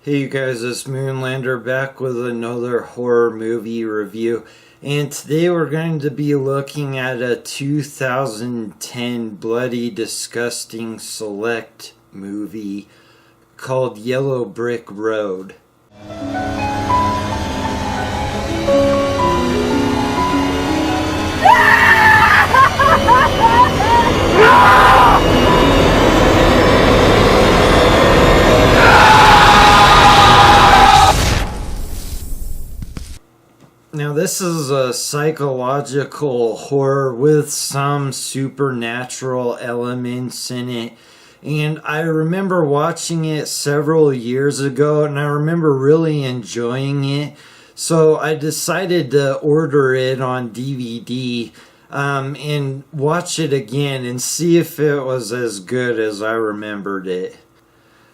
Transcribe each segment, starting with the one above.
Hey you guys, it's Moonlander back with another horror movie review, and today we're going to be looking at a 2010 bloody disgusting select movie called Yellow Brick Road. Now this is a psychological horror with some supernatural elements in it, and I remember watching it several years ago and I remember really enjoying it, so I decided to order it on DVD and watch it again and see if it was as good as I remembered it.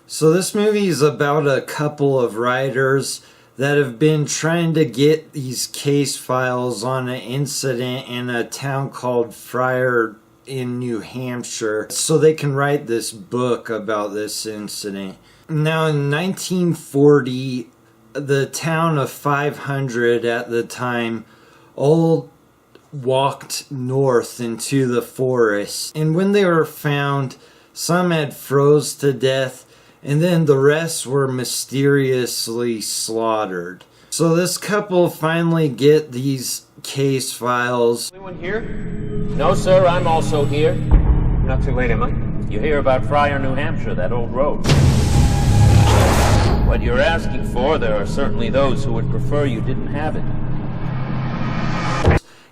So this movie is about a couple of writers that have been trying to get these case files on an incident in a town called Fryer in New Hampshire so they can write this book about this incident. Now in 1940, the town of 500 at the time all walked north into the forest, and when they were found, some had froze to death and then the rest were mysteriously slaughtered. So this couple finally get these case files. Anyone here? No, sir, I'm also here. Not too late, am I? You hear about Fryer, New Hampshire, that old road. What you're asking for, there are certainly those who would prefer you didn't have it.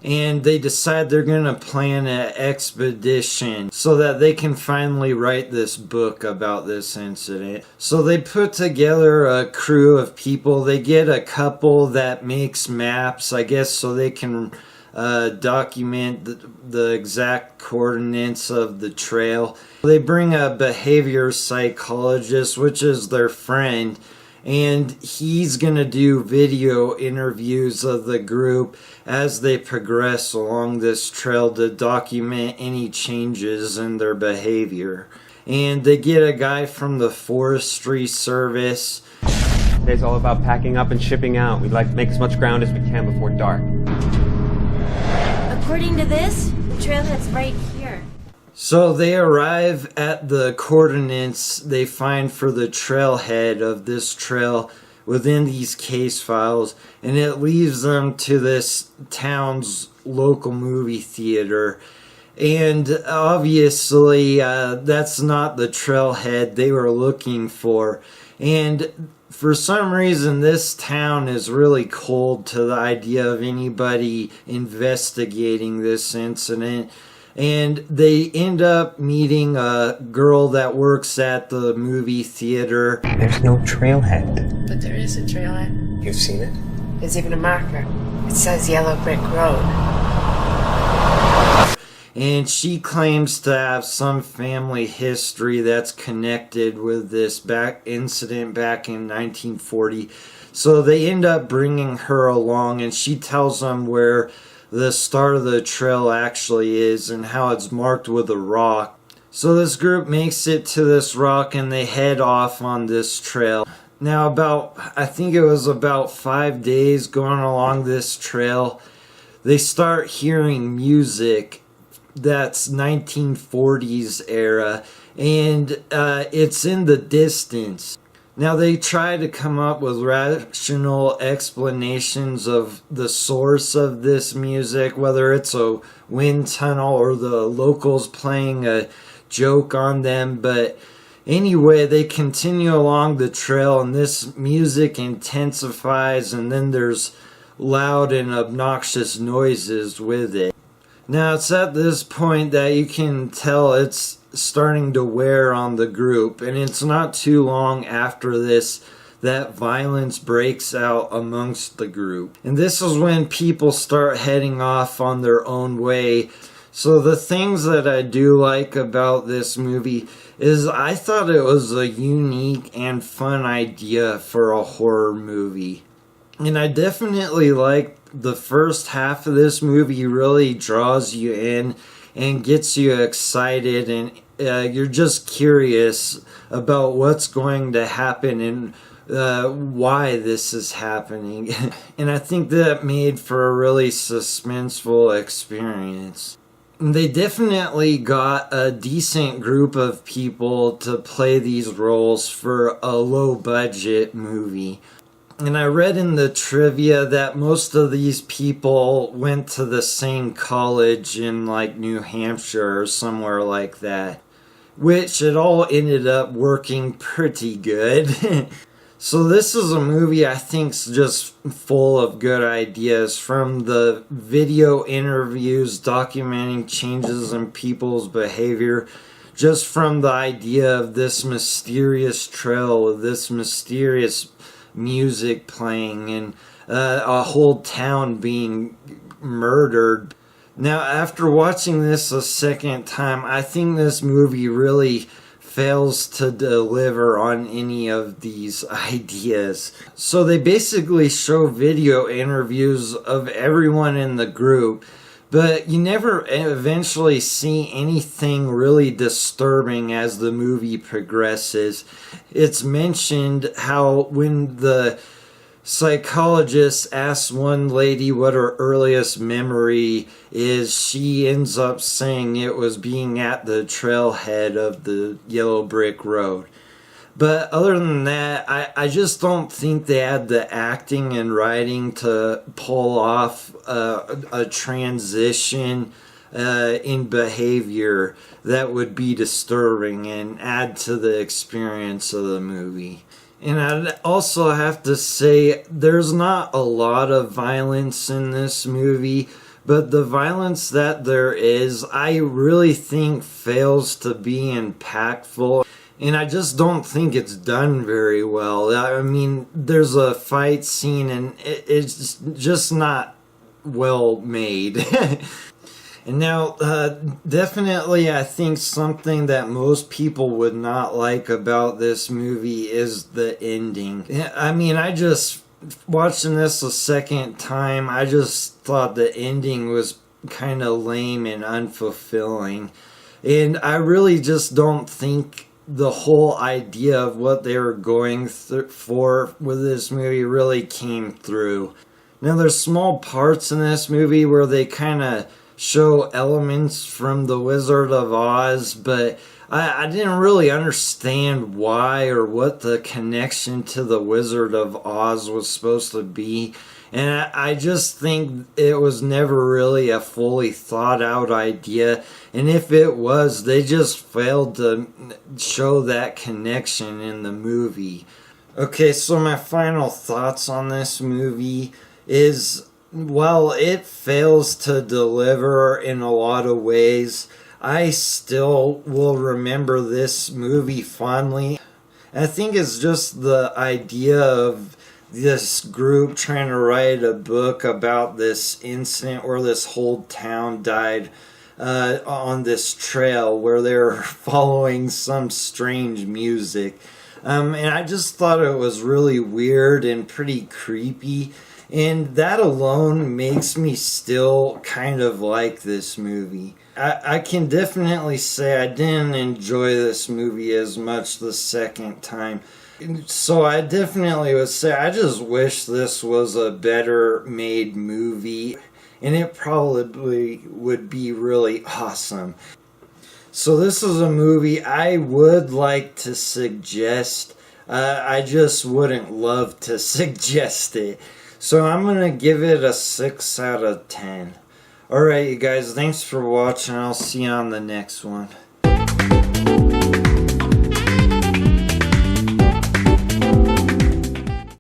And they decide they're going to plan an expedition so that they can finally write this book about this incident. So they put together a crew of people. They get a couple that makes maps, I guess, so they can document the exact coordinates of the trail. They bring a behavior psychologist, which is their friend, and he's going to do video interviews of the group as they progress along this trail to document any changes in their behavior. And they get a guy from the Forestry Service. Today's all about packing up and shipping out. We'd like to make as much ground as we can before dark. According to this, the trailhead's right here. So they arrive at the coordinates they find for the trailhead of this trail within these case files, and it leads them to this town's local movie theater. And obviously that's not the trailhead they were looking for, and for some reason this town is really cold to the idea of anybody investigating this incident. And they end up meeting a girl that works at the movie theater. There's no trailhead. But there is a trailhead. You've seen it? There's even a marker. It says Yellow Brick Road. And she claims to have some family history that's connected with this incident back in 1940. So they end up bringing her along, and she tells them where the start of the trail actually is and how it's marked with a rock. So this group makes it to this rock and they head off on this trail. Now I think it was about 5 days going along this trail, they start hearing music that's 1940s era, and it's in the distance. Now they try to come up with rational explanations of the source of this music, whether it's a wind tunnel or the locals playing a joke on them, but anyway, they continue along the trail and this music intensifies, and then there's loud and obnoxious noises with it. Now it's at this point that you can tell it's starting to wear on the group, and it's not too long after this that violence breaks out amongst the group. And this is when people start heading off on their own way. So the things that I do like about this movie is I thought it was a unique and fun idea for a horror movie. And I definitely like the first half of this movie. Really draws you in and gets you excited, and you're just curious about what's going to happen and why this is happening. And I think that made for a really suspenseful experience. They definitely got a decent group of people to play these roles for a low budget movie. And I read in the trivia that most of these people went to the same college in like New Hampshire or somewhere like that, which it all ended up working pretty good. So this is a movie I think's just full of good ideas, from the video interviews documenting changes in people's behavior, just from the idea of this mysterious trail with this mysterious music playing and a whole town being murdered. Now, after watching this a second time, I think this movie really fails to deliver on any of these ideas. So they basically show video interviews of everyone in the group, but you never eventually see anything really disturbing as the movie progresses. It's mentioned how when the psychologist asks one lady what her earliest memory is, she ends up saying it was being at the trailhead of the Yellow Brick Road. But other than that, I just don't think they had the acting and writing to pull off a transition in behavior that would be disturbing and add to the experience of the movie. And I'd also have to say, there's not a lot of violence in this movie, but the violence that there is, I really think fails to be impactful. And I just don't think it's done very well. I mean, there's a fight scene and it's just not well made. And now, definitely I think something that most people would not like about this movie is the ending. I mean, watching this a second time, I just thought the ending was kind of lame and unfulfilling. And I really just don't think the whole idea of what they were going for with this movie really came through. Now, there's small parts in this movie where they kind of show elements from The Wizard of Oz, but I didn't really understand why or what the connection to The Wizard of Oz was supposed to be. And I just think it was never really a fully thought out idea. And if it was, they just failed to show that connection in the movie. Okay, so my final thoughts on this movie is, while it fails to deliver in a lot of ways, I still will remember this movie fondly. I think it's just the idea of this group trying to write a book about this incident where this whole town died on this trail where they were following some strange music. And I just thought it was really weird and pretty creepy. And that alone makes me still kind of like this movie. I can definitely say I didn't enjoy this movie as much the second time. So I definitely would say I just wish this was a better made movie. And it probably would be really awesome. So this is a movie I would like to suggest. I just wouldn't love to suggest it. So I'm going to give it a 6 out of 10. Alright, you guys, thanks for watching. I'll see you on the next one.